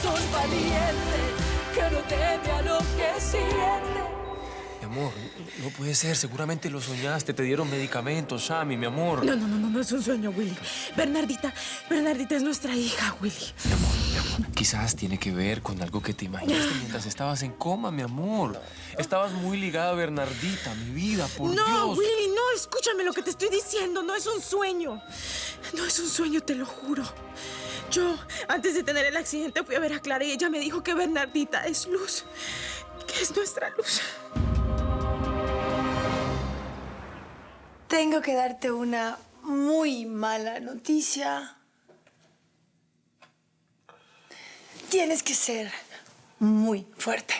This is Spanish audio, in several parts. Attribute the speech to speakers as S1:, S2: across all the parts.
S1: corazón valiente que no teme a lo que siente.
S2: Mi amor, no puede ser. Seguramente lo soñaste. Te dieron medicamentos, Sammy, mi amor.
S1: No es un sueño, Willy. Bernardita es nuestra hija, Willy.
S2: Mi amor, quizás tiene que ver con algo que te imaginaste mientras estabas en coma, mi amor. Estabas muy ligada a Bernardita, mi vida, por Dios.
S1: No, Willy, no, escúchame lo que te estoy diciendo. No es un sueño. No es un sueño, te lo juro. Yo, antes de tener el accidente, fui a ver a Clara y ella me dijo que Bernardita es luz, que es nuestra luz.
S3: Tengo que darte una muy mala noticia. Tienes que ser muy fuerte.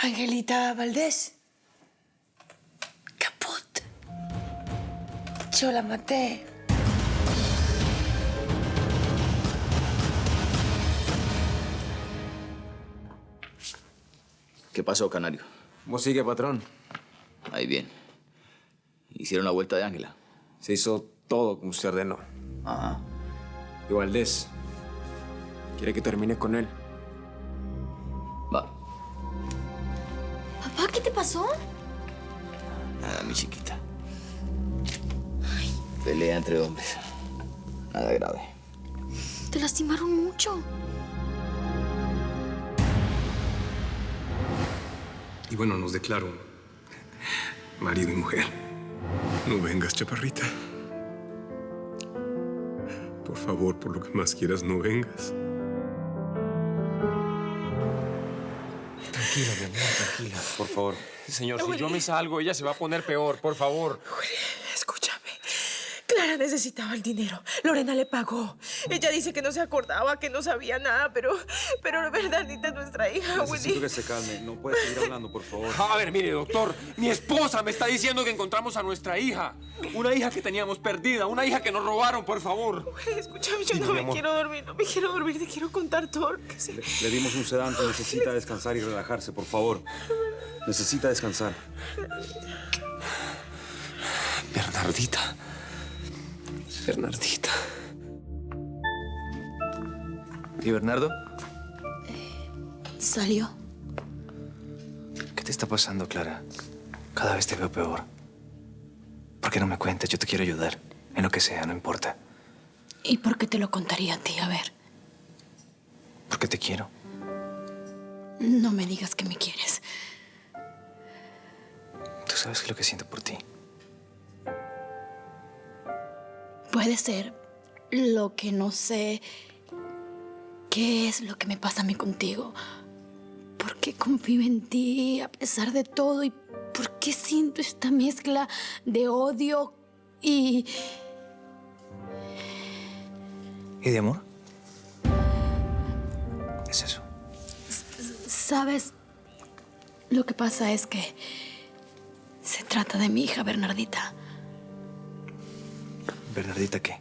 S3: Angelita Valdés. Caput. Yo la maté.
S4: ¿Qué pasó, canario?
S5: ¿Cómo sigue, patrón?
S4: Ahí bien. ¿Hicieron la vuelta de Ángela?
S5: Se hizo todo como usted ordenó.
S4: Ajá.
S5: Y Valdés quiere que termine con él.
S4: Va.
S6: Papá, ¿qué te pasó?
S4: Nada, mi chiquita. Pelea entre hombres. Nada grave.
S6: Te lastimaron mucho.
S7: Y bueno, nos declaro marido y mujer. No vengas, chaparrita. Por favor, por lo que más quieras, no vengas.
S2: Tranquila, mi amor, tranquila. Por favor. Señor, si yo me salgo, ella se va a poner peor, por favor.
S1: Escúchame. Clara necesitaba el dinero. Lorena le pagó. Ella dice que no se acordaba, que no sabía nada, pero Bernardita es nuestra hija,
S8: Necesito
S1: Willy.
S8: que se calme. No puede seguir hablando, por favor.
S2: A ver, mire, doctor, mi esposa me está diciendo que encontramos a nuestra hija. Una hija que teníamos perdida, una hija que nos robaron, por favor.
S1: Willy, escúchame, yo
S2: Dime,
S1: no
S2: mi
S1: me
S2: amor.
S1: quiero dormir, no me quiero dormir, te quiero contar todo lo que sé.
S8: Le dimos un sedante. Necesita descansar y relajarse, por favor. Necesita descansar.
S2: Bernardita. Bernardita.
S4: ¿Y Bernardo?
S6: Salió.
S4: ¿Qué te está pasando, Clara? Cada vez te veo peor. ¿Por qué no me cuentas? Yo te quiero ayudar. En lo que sea, no importa.
S6: ¿Y por qué te lo contaría a ti? A ver,
S4: Porque te quiero.
S6: no me digas que me quieres.
S4: Tú sabes lo que siento por ti.
S6: Puede ser lo que no sé. ¿Qué es lo que me pasa a mí contigo? ¿Por qué confío en ti a pesar de todo? ¿Y por qué siento esta mezcla de odio y...
S4: ¿Y de amor? Es eso.
S6: ¿Sabes? Lo que pasa es que se trata de mi hija Bernardita.
S4: ¿Bernardita qué?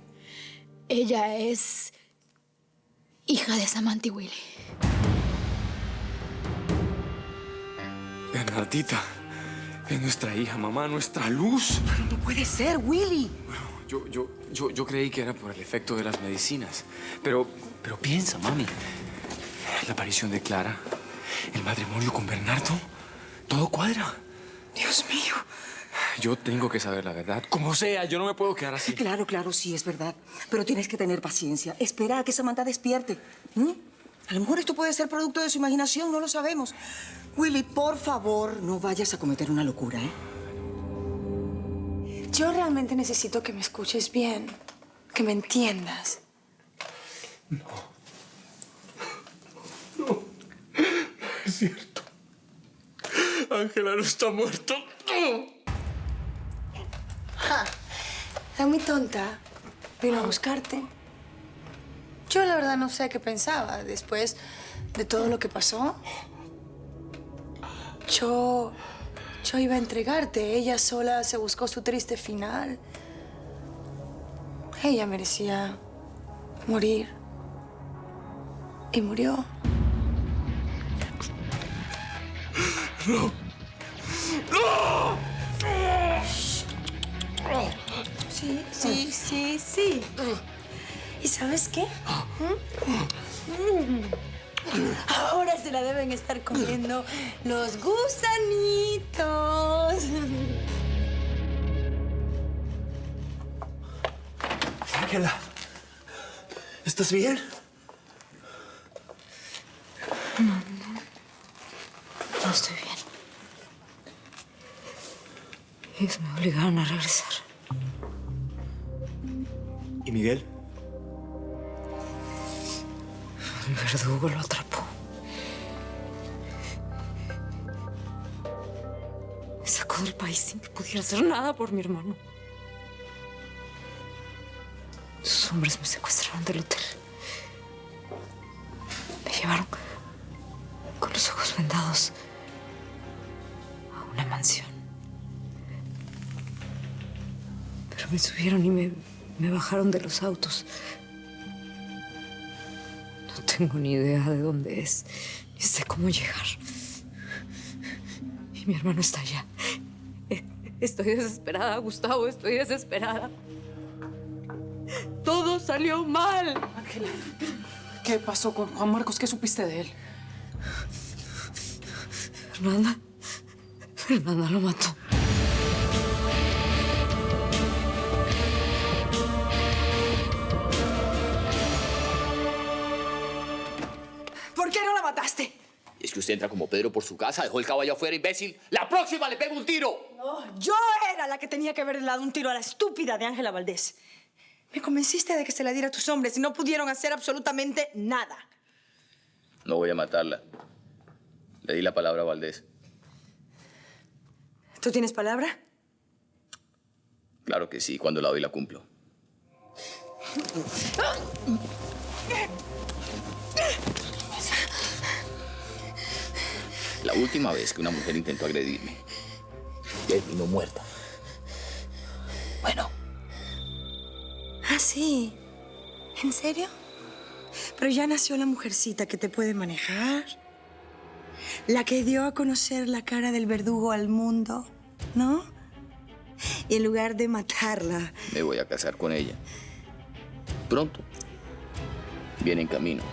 S6: Ella es hija de Samantha y Willy.
S2: Bernardita. Es nuestra hija, mamá, nuestra luz.
S1: Pero no puede ser, Willy.
S2: Yo creí que era por el efecto de las medicinas. Pero piensa, mami. La aparición de Clara, el matrimonio con Bernardo, todo cuadra.
S1: Dios mío.
S2: Yo tengo que saber la verdad. Como sea, yo no me puedo quedar así.
S9: Claro, sí, es verdad. Pero tienes que tener paciencia. Espera a que Samantha despierte. ¿Mm? A lo mejor esto puede ser producto de su imaginación, no lo sabemos. Willy, por favor, no vayas a cometer una locura, ¿eh?
S3: Yo realmente necesito que me escuches bien, que me entiendas.
S7: No es cierto. Ángela no está muerta.
S3: La muy tonta vino a buscarte. Yo la verdad no sé qué pensaba después de todo lo que pasó. Yo iba a entregarte. Ella sola se buscó su triste final. Ella merecía morir. Y murió.
S7: ¡No! ¡No!
S3: Sí. ¿Y sabes qué? Ahora se la deben estar comiendo los gusanitos.
S4: Ángela, ¿estás bien?
S3: No estoy bien. Ellos me obligaron a regresar.
S4: ¿Y Miguel?
S3: El verdugo lo atrapó. Me sacó del país sin que pudiera hacer nada por mi hermano. Sus hombres me secuestraron del hotel. Me llevaron con los ojos vendados a una mansión. Pero me subieron y me bajaron de los autos. No tengo ni idea de dónde es, ni sé cómo llegar. Y mi hermano está allá. Estoy desesperada, Gustavo, estoy desesperada. Todo salió mal.
S1: Ángela, ¿qué pasó con Juan Marcos? ¿Qué supiste de él?
S3: Fernanda lo mató.
S1: ¿Por qué no la mataste?
S10: Es que usted entra como Pedro por su casa, dejó el caballo afuera, imbécil. ¡La próxima le pego un tiro!
S3: No, yo era la que tenía que haberle dado un tiro a la estúpida de Ángela Valdés. Me convenciste de que se la diera a tus hombres y no pudieron hacer absolutamente nada.
S10: No voy a matarla. Le di la palabra a Valdés.
S3: ¿Tú tienes palabra?
S10: Claro que sí, cuando la doy la cumplo. La última vez que una mujer intentó agredirme, terminó muerta. Bueno.
S3: ¿Ah, sí? ¿En serio? Pero ya nació la mujercita que te puede manejar. La que dio a conocer la cara del verdugo al mundo, ¿no? Y en lugar de matarla...
S10: Me voy a casar con ella. Pronto. Viene en camino.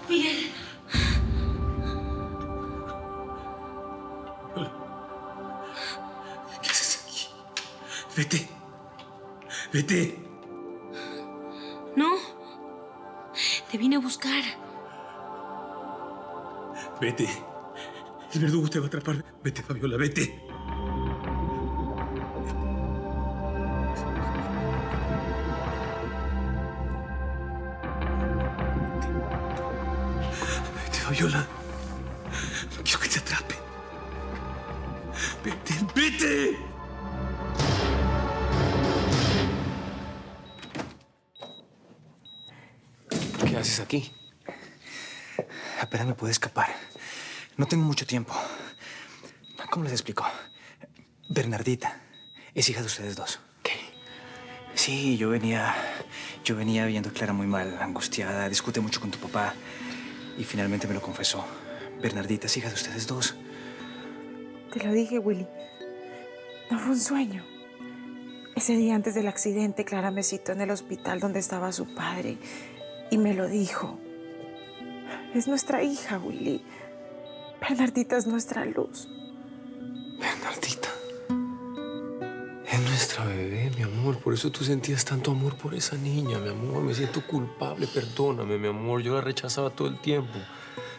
S1: Miguel.
S7: ¿Qué haces aquí? Vete. Vete.
S1: No. Te vine a buscar.
S7: Vete. El verdugo te va a atrapar. Vete, Fabiola, vete. Vete, Fabiola. No quiero que te atrape. Vete, vete.
S2: ¿Qué haces aquí?
S4: Apenas me pude escapar. No tengo mucho tiempo. ¿Cómo les explico? Bernardita es hija de ustedes dos.
S2: ¿Qué?
S4: Sí, yo venía viendo a Clara muy mal, angustiada, discute mucho con tu papá y finalmente me lo confesó. Bernardita es hija de ustedes dos.
S1: Te lo dije, Willy. No fue un sueño. Ese día antes del accidente, Clara me citó en el hospital donde estaba su padre y me lo dijo. Es nuestra hija, Willy. Bernardita es nuestra luz.
S2: Bernardita. Es nuestra bebé, mi amor. Por eso tú sentías tanto amor por esa niña, mi amor. Me siento culpable, perdóname, mi amor. Yo la rechazaba todo el tiempo.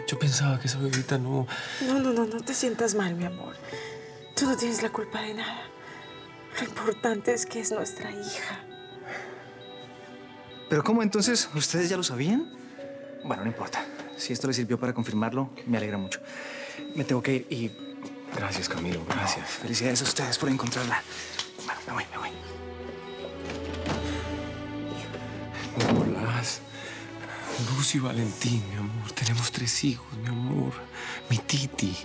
S2: Yo pensaba que esa bebita no...
S1: No te sientas mal, mi amor. Tú no tienes la culpa de nada. Lo importante es que es nuestra hija.
S4: ¿Pero cómo entonces? ¿Ustedes ya lo sabían? Bueno, no importa. Si esto les sirvió para confirmarlo, me alegra mucho. Me tengo que ir y...
S2: Gracias, Camilo, gracias.
S4: Felicidades a ustedes por encontrarla. Bueno, me voy.
S2: Nicolás, Luz y Valentín, mi amor. Tenemos 3 hijos, mi amor. Mi Titi.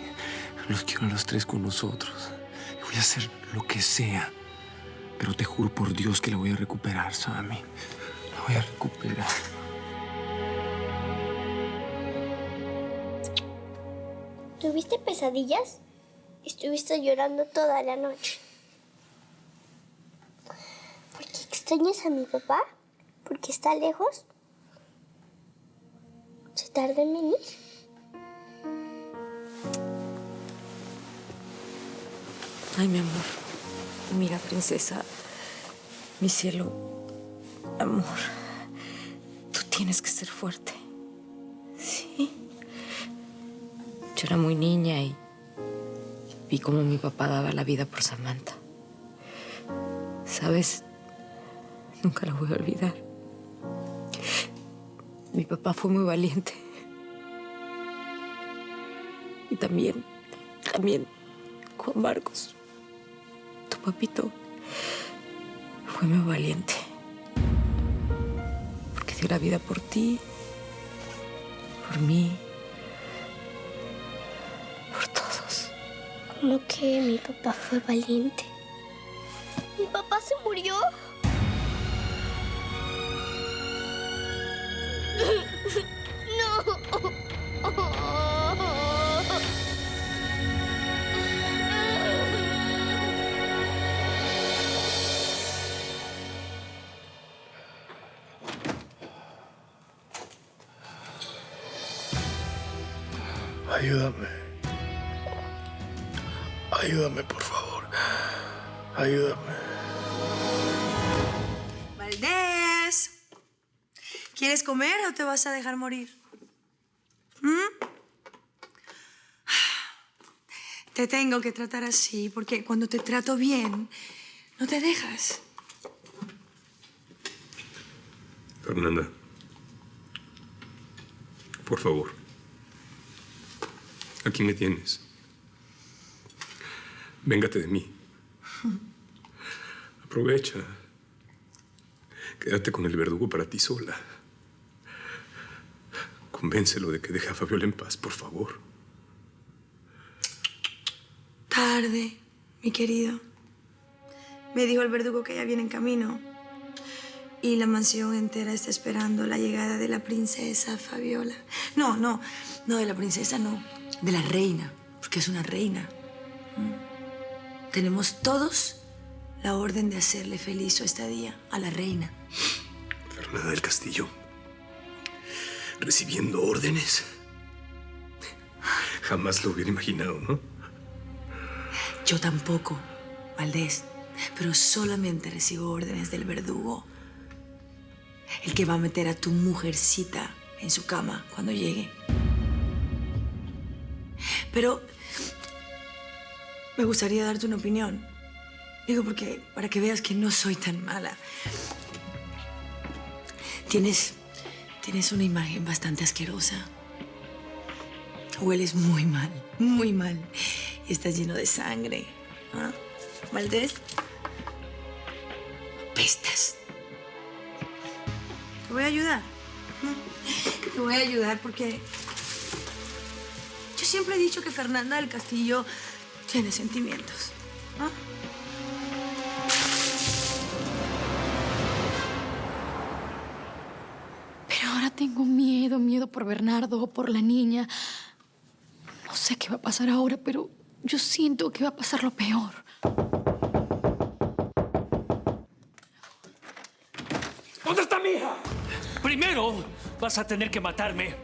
S2: Los quiero a los 3 con nosotros. Y voy a hacer lo que sea. Pero te juro por Dios que la voy a recuperar, Sammy. La voy a recuperar.
S11: ¿Tuviste pesadillas? Estuviste llorando toda la noche. ¿Por qué extrañas a mi papá? ¿Porque está lejos? ¿Se tarda en venir?
S3: Ay, mi amor. Mira, princesa. Mi cielo. Amor. Tú tienes que ser fuerte. ¿Sí? Yo era muy niña y vi cómo mi papá daba la vida por Samantha. ¿Sabes? Nunca la voy a olvidar. Mi papá fue muy valiente. Y también Juan Marcos, tu papito, fue muy valiente. Porque dio la vida por ti, por mí, por todos.
S11: ¿Cómo que mi papá fue valiente? ¿Mi papá se murió? No.
S7: Ayúdame. Ayúdame, por favor. Ayúdame.
S3: Valdés, ¿quieres comer o te vas a dejar morir? Te tengo que tratar así porque cuando te trato bien, no te dejas.
S7: Fernanda, por favor. Aquí me tienes. Véngate de mí. Aprovecha. Quédate con el verdugo para ti sola. Convéncelo de que deje a Fabiola en paz, por favor.
S3: Tarde, mi querido. Me dijo el verdugo que ya viene en camino. Y la mansión entera está esperando la llegada de la princesa Fabiola. No, de la princesa no. De la reina, porque es una reina. Tenemos todos la orden de hacerle feliz su estadía a la reina.
S7: Fernanda del Castillo. Recibiendo órdenes. Jamás lo hubiera imaginado, ¿no?
S3: Yo tampoco, Valdés. Pero solamente recibo órdenes del verdugo. El que va a meter a tu mujercita en su cama cuando llegue. Pero me gustaría darte una opinión. Digo, porque para que veas que no soy tan mala. Tienes una imagen bastante asquerosa. Hueles muy mal, muy mal. Y estás lleno de sangre. ¿Ah? Valdés, apestas. Te voy a ayudar. Te voy a ayudar porque yo siempre he dicho que Fernanda del Castillo tiene sentimientos. ¿Ah?
S6: Pero ahora tengo miedo por Bernardo, por la niña. No sé qué va a pasar ahora, pero yo siento que va a pasar lo peor.
S12: ¿Dónde está mi hija? Primero vas a tener que matarme